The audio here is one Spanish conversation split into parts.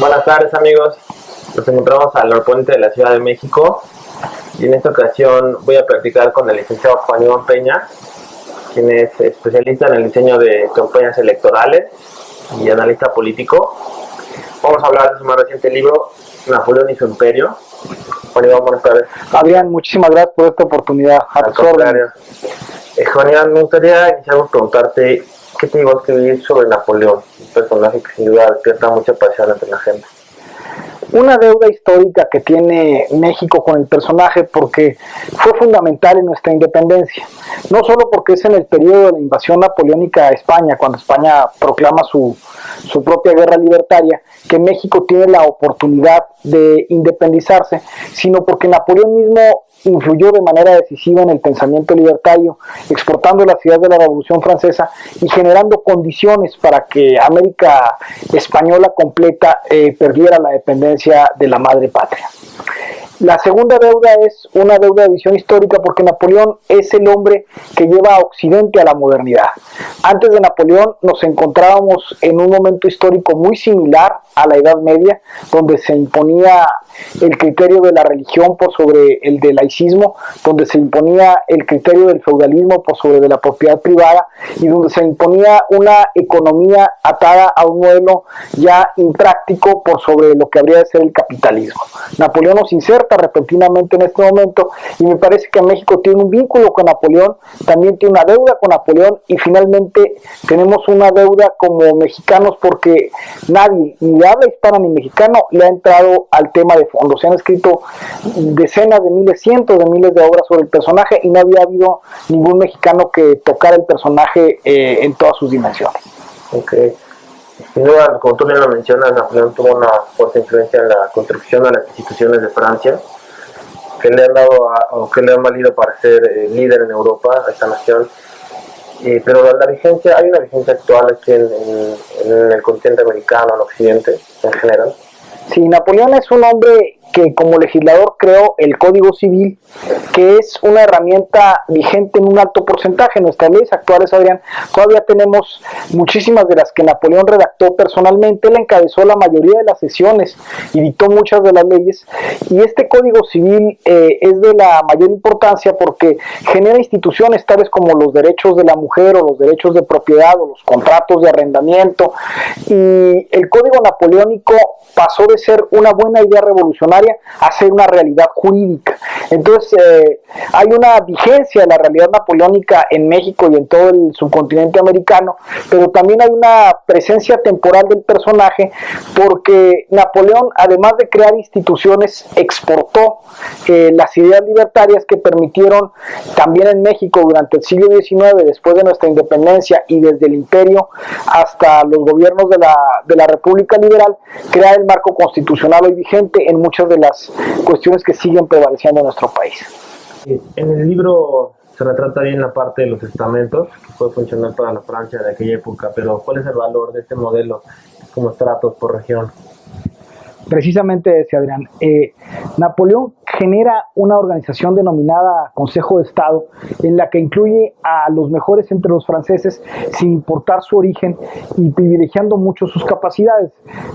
Buenas tardes, amigos. Nos encontramos al norponiente de la Ciudad de México y en esta ocasión voy a platicar con el licenciado Juan Iván Peña, quien es especialista en el diseño de campañas electorales y analista político. Vamos a hablar de su más reciente libro, Napoleón y su imperio. Juan Iván, buenas tardes. Adrián, muchísimas gracias por esta oportunidad. Al contrario. Juan Iván, me gustaría iniciar por preguntarte ¿qué te llevó a escribir sobre Napoleón? Un personaje que sin duda despierta mucha pasión entre la gente. Una deuda histórica que tiene México con el personaje porque fue fundamental en nuestra independencia, no solo porque es en el periodo de la invasión napoleónica a España, cuando España proclama su propia guerra libertaria, que México tiene la oportunidad de independizarse, sino porque Napoleón mismo influyó de manera decisiva en el pensamiento libertario, exportando las ideas de la Revolución Francesa y generando condiciones para que América española completa perdiera la dependencia de la madre patria. La segunda deuda es una deuda de visión histórica porque Napoleón es el hombre que lleva a Occidente a la modernidad. Antes de Napoleón nos encontrábamos en un momento histórico muy similar a la Edad Media, donde se imponía el criterio de la religión por sobre el del laicismo, donde se imponía el criterio del feudalismo por sobre de la propiedad privada y donde se imponía una economía atada a un modelo ya impráctico por sobre lo que habría de ser el capitalismo. Napoleón nos inserta repentinamente en este momento y me parece que México tiene un vínculo con Napoleón, también tiene una deuda con Napoleón y finalmente tenemos una deuda como mexicanos porque nadie, ni de habla hispana ni mexicano, le ha entrado al tema de fondo. Se han escrito decenas de miles, cientos de miles de obras sobre el personaje y no había habido ningún mexicano que tocara el personaje en todas sus dimensiones. Okay. Sin duda, como tú bien lo mencionas, Napoleón tuvo una fuerte influencia en la construcción de las instituciones de Francia, que le han dado o que le han valido para ser líder en Europa a esta nación. Pero hay una vigencia actual aquí en el continente americano, en Occidente, en general. Sí, Napoleón es un hombre que como legislador creó el Código Civil, que es una herramienta vigente en un alto porcentaje. En nuestras leyes actuales, Adrián, todavía tenemos muchísimas de las que Napoleón redactó personalmente. Él encabezó la mayoría de las sesiones y dictó muchas de las leyes. Y este Código Civil es de la mayor importancia porque genera instituciones tales como los derechos de la mujer o los derechos de propiedad o los contratos de arrendamiento. Y el Código Napoleónico pasó de ser una buena idea revolucionaria a ser una realidad jurídica. Entonces hay una vigencia de la realidad napoleónica en México y en todo el subcontinente americano, pero también hay una presencia temporal del personaje porque Napoleón, además de crear instituciones, exportó las ideas libertarias que permitieron también en México durante el siglo XIX, después de nuestra independencia y desde el imperio hasta los gobiernos de la República Liberal, crear el marco constitucional hoy vigente en muchas de las cuestiones que siguen prevaleciendo en nuestro país. En el libro se retrata bien la parte de los estamentos, que puede funcionar para la Francia de aquella época, pero ¿cuál es el valor de este modelo como estratos por región? Precisamente ese, Adrián. Napoleón genera una organización denominada Consejo de Estado, en la que incluye a los mejores entre los franceses, sin importar su origen y privilegiando mucho sus capacidades.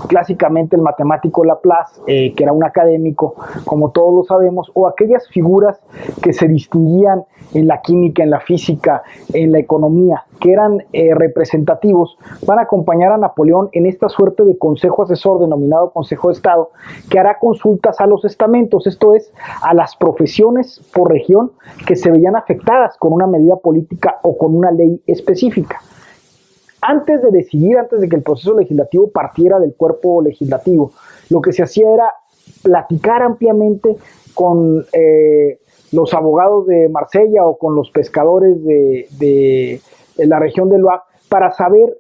Clásicamente el matemático Laplace, que era un académico, como todos lo sabemos, o aquellas figuras que se distinguían en la química, en la física, en la economía, que eran representativos, van a acompañar a Napoleón en esta suerte de consejo asesor denominado Consejo de Estado, que hará consultas a los estamentos, esto es, a las profesiones por región que se veían afectadas con una medida política o con una ley específica. Antes de decidir, antes de que el proceso legislativo partiera del cuerpo legislativo, lo que se hacía era platicar ampliamente con los abogados de Marsella o con los pescadores de la región del Loire para saber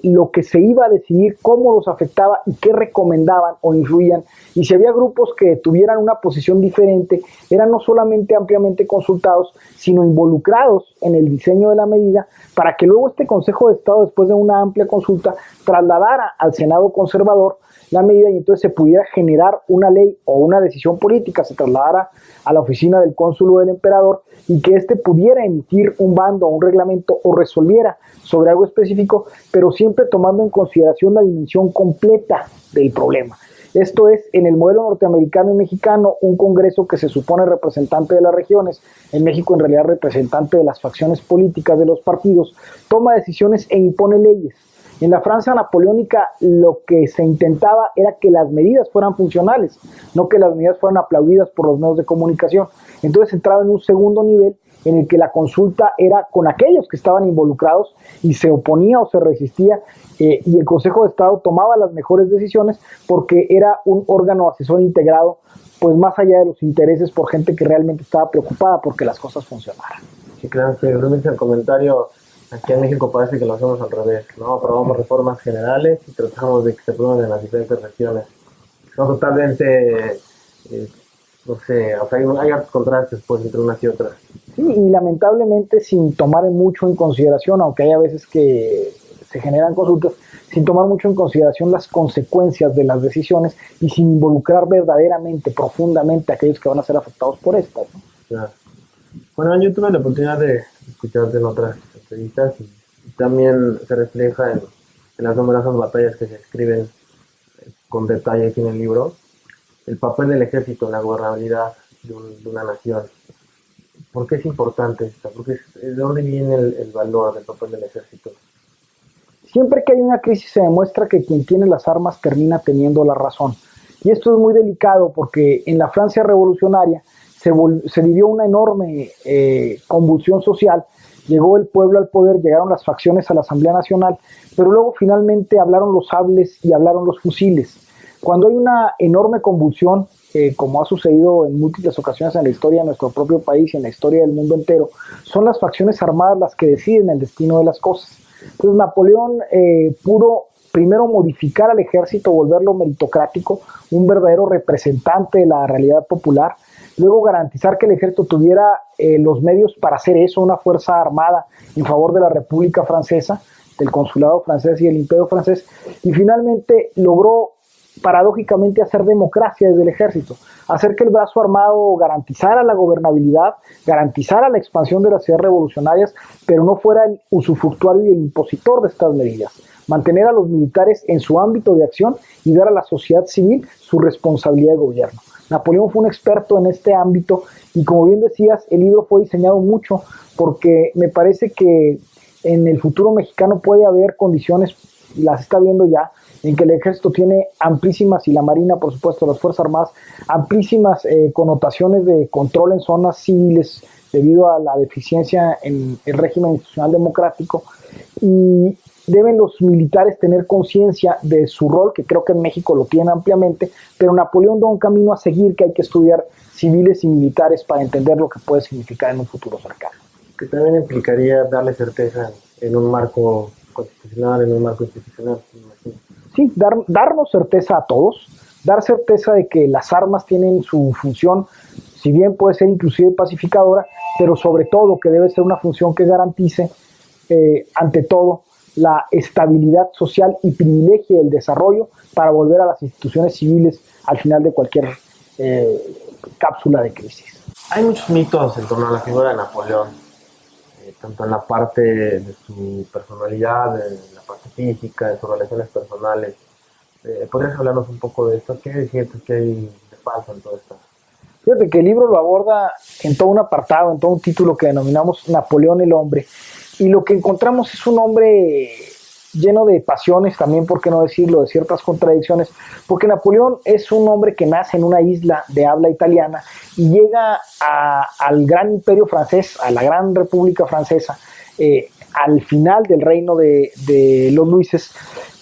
lo que se iba a decidir, cómo los afectaba y qué recomendaban o influían. Y si había grupos que tuvieran una posición diferente, eran no solamente ampliamente consultados, sino involucrados en el diseño de la medida para que luego este Consejo de Estado, después de una amplia consulta, trasladara al Senado conservador la medida y entonces se pudiera generar una ley o una decisión política, se trasladara a la oficina del cónsul o del emperador y que éste pudiera emitir un bando o un reglamento o resolviera sobre algo específico, pero pero siempre tomando en consideración la dimensión completa del problema. Esto es, en el modelo norteamericano y mexicano, un Congreso que se supone representante de las regiones, en México en realidad representante de las facciones políticas de los partidos, toma decisiones e impone leyes. En la Francia napoleónica lo que se intentaba era que las medidas fueran funcionales, no que las medidas fueran aplaudidas por los medios de comunicación. Entonces entraba en un segundo nivel en el que la consulta era con aquellos que estaban involucrados y se oponía o se resistía, y el Consejo de Estado tomaba las mejores decisiones porque era un órgano asesor integrado, pues más allá de los intereses, por gente que realmente estaba preocupada porque las cosas funcionaran. Sí, claro, que realmente el comentario, aquí en México parece que lo hacemos al revés, ¿no? Aprobamos reformas generales y tratamos de que se aprueben en las diferentes regiones. Son totalmente, no sé, o sea, hay contrastes pues entre unas y otras. Sí, y lamentablemente sin tomar mucho en consideración, aunque hay a veces que se generan consultas, sin tomar mucho en consideración las consecuencias de las decisiones y sin involucrar verdaderamente, profundamente a aquellos que van a ser afectados por estas, ¿no? Claro. Bueno, yo tuve la oportunidad de escucharte en otras entrevistas y también se refleja en las numerosas batallas que se escriben con detalle aquí en el libro, el papel del ejército en la gobernabilidad de una nación. ¿Por qué es importante esto? ¿De dónde viene el valor del papel del ejército? Siempre que hay una crisis se demuestra que quien tiene las armas termina teniendo la razón. Y esto es muy delicado porque en la Francia revolucionaria se vivió una enorme convulsión social. Llegó el pueblo al poder, llegaron las facciones a la Asamblea Nacional, pero luego finalmente hablaron los sables y hablaron los fusiles. Cuando hay una enorme convulsión, como ha sucedido en múltiples ocasiones en la historia de nuestro propio país y en la historia del mundo entero, son las facciones armadas las que deciden el destino de las cosas. Entonces Napoleón pudo primero modificar al ejército, volverlo meritocrático, un verdadero representante de la realidad popular, luego garantizar que el ejército tuviera los medios para hacer eso, una fuerza armada en favor de la República Francesa, del consulado francés y del imperio francés, y finalmente logró paradójicamente hacer democracia desde el ejército, hacer que el brazo armado garantizara la gobernabilidad, garantizara la expansión de las ideas revolucionarias, pero no fuera el usufructuario y el impositor de estas medidas, mantener a los militares en su ámbito de acción y dar a la sociedad civil su responsabilidad de gobierno. Napoleón fue un experto en este ámbito y, como bien decías, el libro fue diseñado mucho porque me parece que en el futuro mexicano puede haber condiciones, y las está viendo ya, en que el ejército tiene amplísimas, y la marina, por supuesto, las fuerzas armadas, amplísimas connotaciones de control en zonas civiles debido a la deficiencia en el régimen institucional democrático, y deben los militares tener conciencia de su rol, que creo que en México lo tienen ampliamente, pero Napoleón da un camino a seguir que hay que estudiar civiles y militares para entender lo que puede significar en un futuro cercano. Que también implicaría darle certeza en un marco constitucional, en un marco institucional, me imagino. Sí, darnos certeza a todos, dar certeza de que las armas tienen su función, si bien puede ser inclusive pacificadora, pero sobre todo que debe ser una función que garantice, ante todo, la estabilidad social y privilegie el desarrollo para volver a las instituciones civiles al final de cualquier cápsula de crisis. Hay muchos mitos en torno a la figura de Napoleón, tanto en la parte de su personalidad, en la parte física, en sus relaciones personales. ¿Podrías hablarnos un poco de esto? ¿Qué sientes que hay de falso en todo esto? Fíjate que el libro lo aborda en todo un apartado, en todo un título que denominamos Napoleón el hombre, y lo que encontramos es un hombre lleno de pasiones, también, por qué no decirlo, de ciertas contradicciones, porque Napoleón es un hombre que nace en una isla de habla italiana y llega al gran imperio francés, a la gran república francesa, al final del reino de los Luises,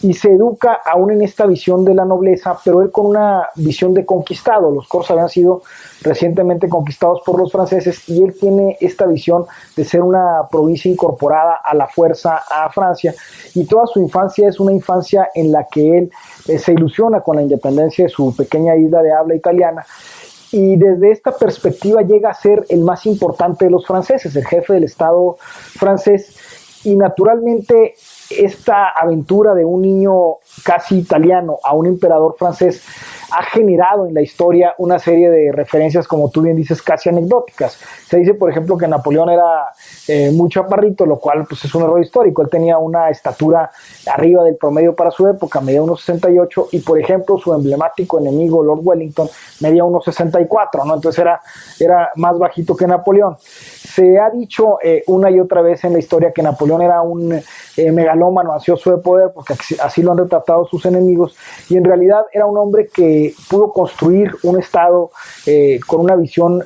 y se educa aún en esta visión de la nobleza, pero él con una visión de conquistado. Los coros habían sido recientemente conquistados por los franceses y él tiene esta visión de ser una provincia incorporada a la fuerza a Francia, y toda su infancia es una infancia en la que él se ilusiona con la independencia de su pequeña isla de habla italiana, y desde esta perspectiva llega a ser el más importante de los franceses, el jefe del Estado francés, y naturalmente esta aventura de un niño casi italiano a un emperador francés ha generado en la historia una serie de referencias, como tú bien dices, casi anecdóticas. Se dice, por ejemplo, que Napoleón era muy chaparrito, lo cual pues, es un error histórico. Él tenía una estatura arriba del promedio para su época, medía 1,68, y por ejemplo su emblemático enemigo Lord Wellington medía 1,64, ¿no? Entonces era más bajito que Napoleón. Se ha dicho una y otra vez en la historia que Napoleón era un megalómano, ansioso de poder, porque así lo han retratado sus enemigos, y en realidad era un hombre que pudo construir un estado con una visión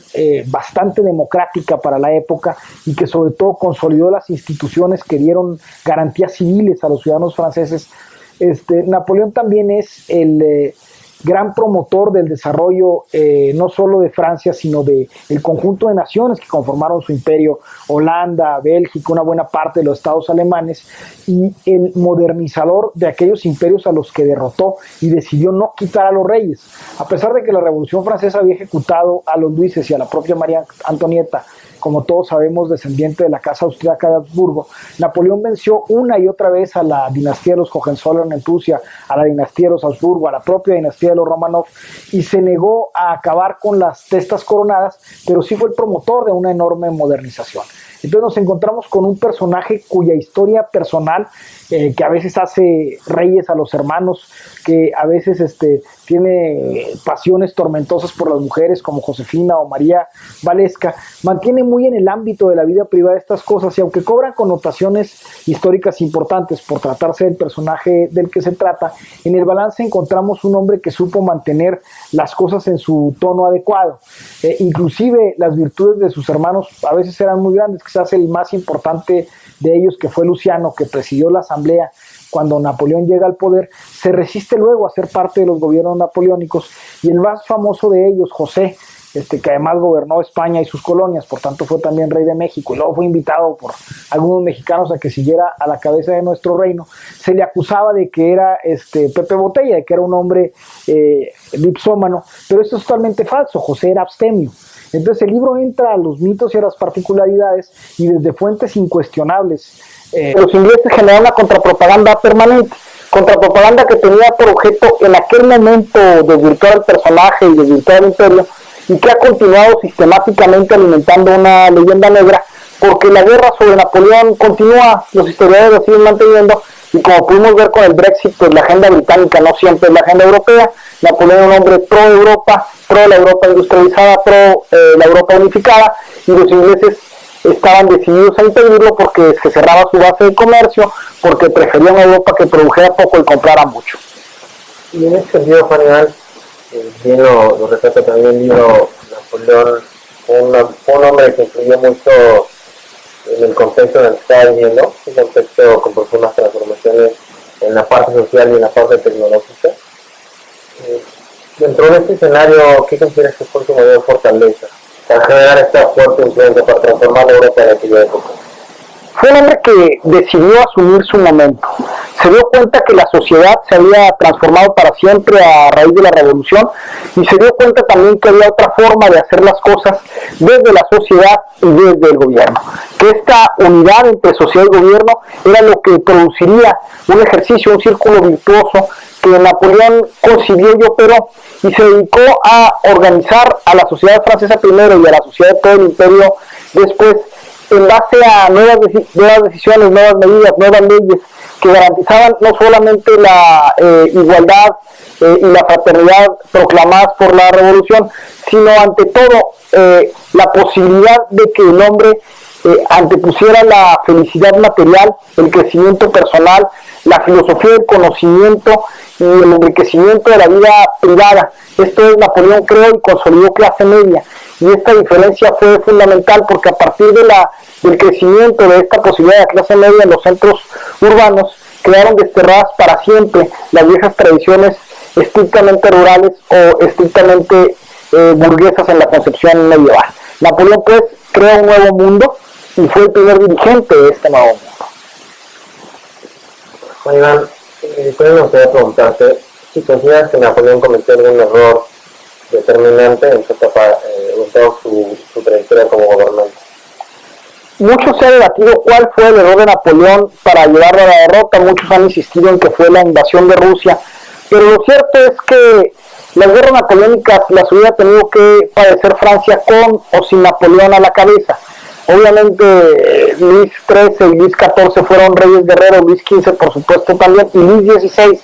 bastante democrática para la época, y que sobre todo consolidó las instituciones que dieron garantías civiles a los ciudadanos franceses. Napoleón también es el gran promotor del desarrollo no solo de Francia, sino del conjunto de naciones que conformaron su imperio: Holanda, Bélgica, una buena parte de los estados alemanes, y el modernizador de aquellos imperios a los que derrotó y decidió no quitar a los reyes. A pesar de que la Revolución Francesa había ejecutado a los Luises y a la propia María Antonieta, como todos sabemos, descendiente de la casa austríaca de Habsburgo, Napoleón venció una y otra vez a la dinastía de los Hohenzollern en Prusia, a la dinastía de los Habsburgo, a la propia dinastía de los Romanov, y se negó a acabar con las testas coronadas, pero sí fue el promotor de una enorme modernización. Entonces nos encontramos con un personaje cuya historia personal, que a veces hace reyes a los hermanos, que a veces tiene pasiones tormentosas por las mujeres como Josefina o María Valesca, mantiene muy en el ámbito de la vida privada estas cosas, y aunque cobran connotaciones históricas importantes por tratarse del personaje del que se trata, en el balance encontramos un hombre que supo mantener las cosas en su tono adecuado. Inclusive las virtudes de sus hermanos a veces eran muy grandes. Quizás el más importante de ellos, que fue Luciano, que presidió la asamblea cuando Napoleón llega al poder, se resiste luego a ser parte de los gobiernos napoleónicos, y el más famoso de ellos, José, que además gobernó España y sus colonias, por tanto fue también rey de México, y luego fue invitado por algunos mexicanos a que siguiera a la cabeza de nuestro reino. Se le acusaba de que era Pepe Botella, de que era un hombre dipsómano, pero esto es totalmente falso. José era abstemio. Entonces el libro entra a los mitos y a las particularidades, y desde fuentes incuestionables los ingleses generaron una contrapropaganda permanente, contrapropaganda que tenía por objeto en aquel momento desvirtuar al personaje y desvirtuar al imperio, y que ha continuado sistemáticamente alimentando una leyenda negra, porque la guerra sobre Napoleón continúa, los historiadores lo siguen manteniendo, y como pudimos ver con el Brexit, pues la agenda británica no siempre es la agenda europea. Napoleón era un hombre pro-Europa, pro la Europa industrializada, pro la Europa unificada, y los ingleses estaban decididos a impedirlo porque se cerraba su base de comercio, porque preferían a Europa que produjera poco y comprara mucho. Y en ese sentido, Juan Iván, bien lo retrata también el libro, Napoleón, un hombre que influyó mucho en el contexto en el que estaba viviendo, un contexto con profundas transformaciones en la parte social y en la parte tecnológica. Dentro de este escenario, ¿qué consideras que fue su mayor fortaleza para generar esta fuerte influencia, para transformar la Europa de aquella época? Fue un hombre que decidió asumir su momento. Se dio cuenta que la sociedad se había transformado para siempre a raíz de la revolución, y se dio cuenta también que había otra forma de hacer las cosas desde la sociedad y desde el gobierno, que esta unidad entre sociedad y gobierno era lo que produciría un ejercicio, un círculo virtuoso que Napoleón concibió y operó, y se dedicó a organizar a la sociedad francesa primero y a la sociedad de todo el imperio después, en base a nuevas decisiones, nuevas medidas, nuevas leyes que garantizaban no solamente la igualdad y la fraternidad proclamadas por la revolución, sino ante todo la posibilidad de que el hombre antepusiera la felicidad material, el crecimiento personal, la filosofía del conocimiento y el enriquecimiento de la vida privada. Esto es, Napoleón creó y consolidó clase media, y esta diferencia fue fundamental porque a partir del crecimiento de esta posibilidad de clase media en los centros urbanos, quedaron desterradas para siempre las viejas tradiciones estrictamente rurales o estrictamente burguesas en la concepción medieval. Napoleón pues creó un nuevo mundo y fue el primer dirigente de este nuevo mundo. Juan Iván, me gustaría preguntarte si consideras que Napoleón cometió algún error determinante en su etapa, en toda su trayectoria como gobernante. Mucho se ha debatido cuál fue el error de Napoleón para llevarlo a la derrota. Muchos han insistido en que fue la invasión de Rusia, pero lo cierto es que Las guerras napoleónicas las hubiera tenido que padecer Francia con o sin Napoleón a la cabeza. Obviamente Luis XIII y Luis XIV fueron reyes guerreros, Luis XV por supuesto también, y Luis XVI,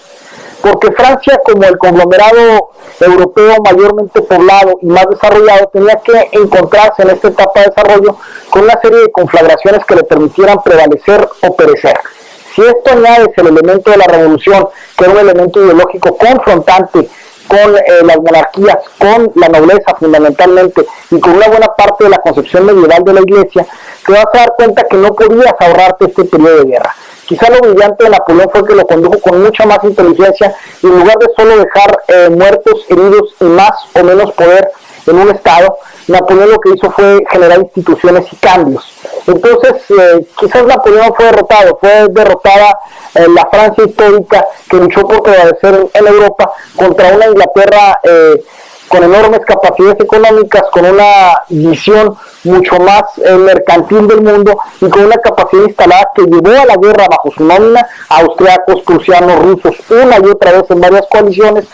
porque Francia, como el conglomerado europeo mayormente poblado y más desarrollado, tenía que encontrarse en esta etapa de desarrollo con una serie de conflagraciones que le permitieran prevalecer o perecer. Si esto añades el elemento de la revolución, que era un elemento ideológico confrontante con las monarquías, con la nobleza fundamentalmente, y con una buena parte de la concepción medieval de la iglesia, te vas a dar cuenta que no podías ahorrarte este periodo de guerra. Quizá lo brillante de Napoleón fue que lo condujo con mucha más inteligencia, y en lugar de solo dejar muertos, heridos y más o menos poder en un estado, Napoleón lo que hizo fue generar instituciones y cambios. Entonces, quizás Napoleón fue derrotada la Francia histórica, que luchó por prevalecer en Europa contra una Inglaterra con enormes capacidades económicas, con una visión mucho más mercantil del mundo y con una capacidad instalada que llevó a la guerra bajo su nómina a austriacos, prusianos, rusos, una y otra vez en varias coaliciones,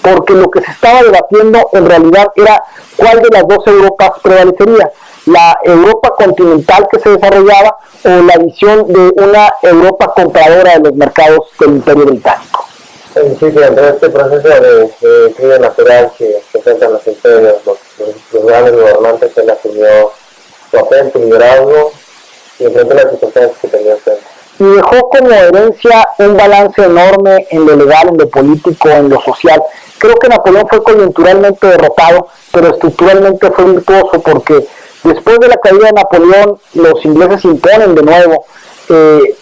porque lo que se estaba debatiendo en realidad era cuál de las dos Europas prevalecería, la Europa continental que se desarrollaba o la visión de una Europa compradora de los mercados del Imperio Británico. Sí, entre este proceso de crisis natural que presentan los imperios, los grandes gobernantes, él asumió su papel, su liderazgo y enfrentó las circunstancias que tenía frente. Y dejó como herencia un balance enorme en lo legal, en lo político, en lo social. Creo que Napoleón fue coyunturalmente derrotado, pero estructuralmente fue virtuoso, porque después de la caída de Napoleón, los ingleses imponen de nuevo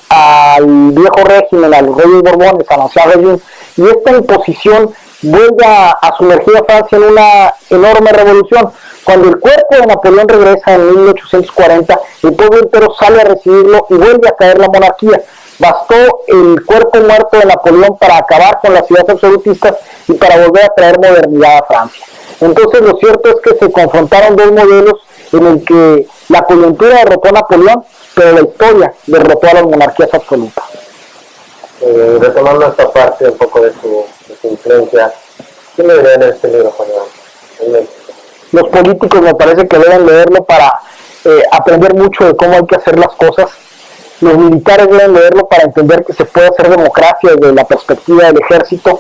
al viejo régimen, a los reyes Borbones, a l'Ancien Régime, y esta imposición vuelve a sumergir a Francia en una enorme revolución. Cuando el cuerpo de Napoleón regresa en 1840, el pueblo entero sale a recibirlo y vuelve a caer la monarquía. Bastó el cuerpo muerto de Napoleón para acabar con las ideas absolutistas y para volver a traer modernidad a Francia. Entonces lo cierto es que se confrontaron dos modelos en el que la coyuntura derrotó a Napoleón, pero la historia derrotó a las monarquías absolutas. Retomando esta parte un poco de su influencia, ¿quién debería leer este libro, Juan Iván? Los políticos me parece que deben leerlo para aprender mucho de cómo hay que hacer las cosas. Los militares deben leerlo para entender que se puede hacer democracia desde la perspectiva del ejército.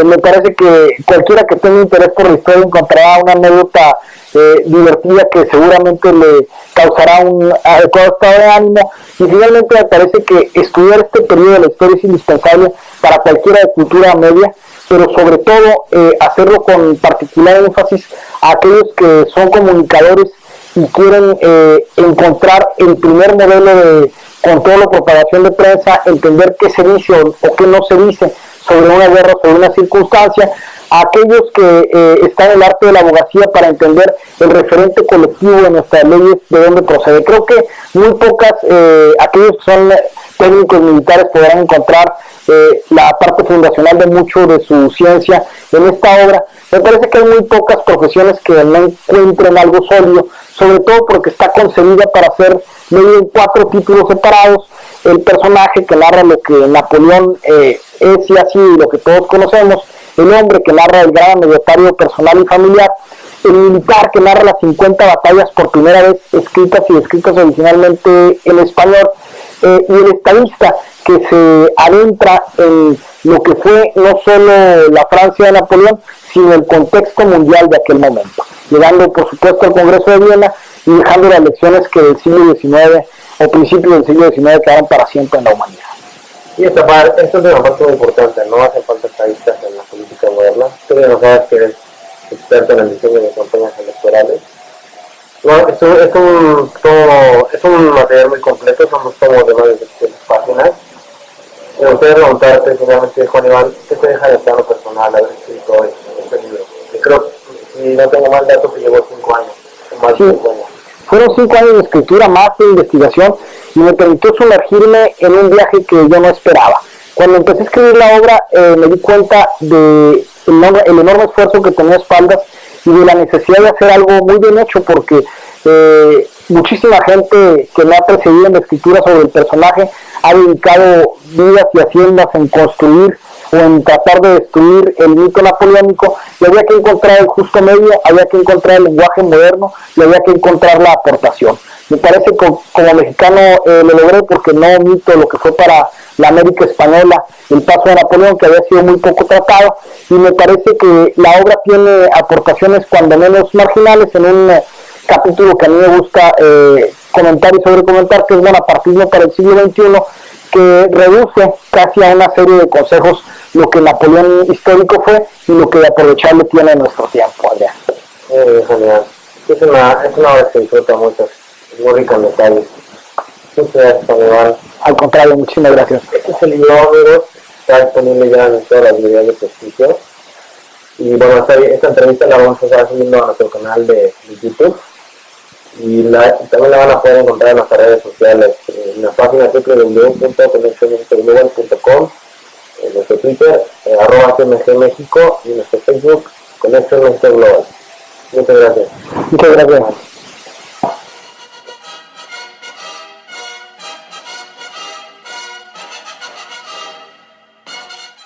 Me parece que cualquiera que tenga interés por la historia encontrará una anécdota divertida que seguramente le causará un adecuado estado de ánimo. Y finalmente me parece que estudiar este periodo de la historia es indispensable para cualquiera de cultura media, pero sobre todo hacerlo con particular énfasis a aquellos que son comunicadores y quieren encontrar el primer modelo de control o propagación de prensa, entender qué se dice o qué no se dice sobre una guerra, sobre una circunstancia, a aquellos que están en el arte de la abogacía para entender el referente colectivo de nuestras leyes, de dónde procede. Creo que muy pocas, aquellos que son técnicos militares podrán encontrar la parte fundacional de mucho de su ciencia en esta obra. Me parece que hay muy pocas profesiones que no encuentren algo sólido, sobre todo porque está concebida para ser leído en 4 títulos separados: el personaje que narra lo que Napoleón es y así lo que todos conocemos, el hombre que narra el gran anecdotario personal y familiar, el militar que narra las 50 batallas por primera vez escritas y descritas originalmente en español, y el estadista que se adentra en lo que fue no solo la Francia de Napoleón, sino el contexto mundial de aquel momento, llegando por supuesto al Congreso de Viena y dejando las lecciones que del siglo XIX o principios del siglo XIX quedaron para siempre en la humanidad. Y esta es una parte muy importante, no hacen falta estadistas en la política moderna. Tú ya nos sabes que eres experto en el diseño de campañas electorales. No, es un material muy completo, son 2 tomos de más de 700 páginas. Me gustaría preguntarte finalmente, Juan Iván, ¿qué te deja de plano personal haber escrito este libro? Yo creo, si no tengo mal dato, que llevó 5 años, más de 5 años. Fueron 5 años de escritura, más de investigación, y me permitió sumergirme en un viaje que yo no esperaba. Cuando empecé a escribir la obra, me di cuenta de el enorme esfuerzo que tenía a espaldas y de la necesidad de hacer algo muy bien hecho, porque muchísima gente que me ha precedido en la escritura sobre el personaje ha dedicado vidas y haciendas en construir o en tratar de destruir el mito napoleónico, y había que encontrar el justo medio, había que encontrar el lenguaje moderno y había que encontrar la aportación. Me parece que como mexicano lo logré, porque no omito lo que fue para la América española el paso de Napoleón, que había sido muy poco tratado, y me parece que la obra tiene aportaciones cuando menos marginales en un capítulo que a mí me gusta comentar y sobrecomentar, que es Bonapartismo para el siglo XXI, que reduce casi a una serie de consejos lo que Napoleón histórico fue y lo que de aprovecharle tiene en nuestro tiempo, Adrián. Genial. Es una obra que se disfruta mucho, es muy rica en detalles. Muchas gracias, Iván. Al contrario, muchísimas gracias. Este es el libro, amigos, está disponible ya en todas las librerías de prestigio. Y bueno, esta entrevista la vamos a estar subiendo a nuestro canal de YouTube. Y también la van a poder encontrar en nuestras redes sociales, en la página www.conexionmexicoglobal.com, en nuestro Twitter, @CMG México, y en nuestro Facebook, Conexión México Global. Muchas gracias. Muchas gracias.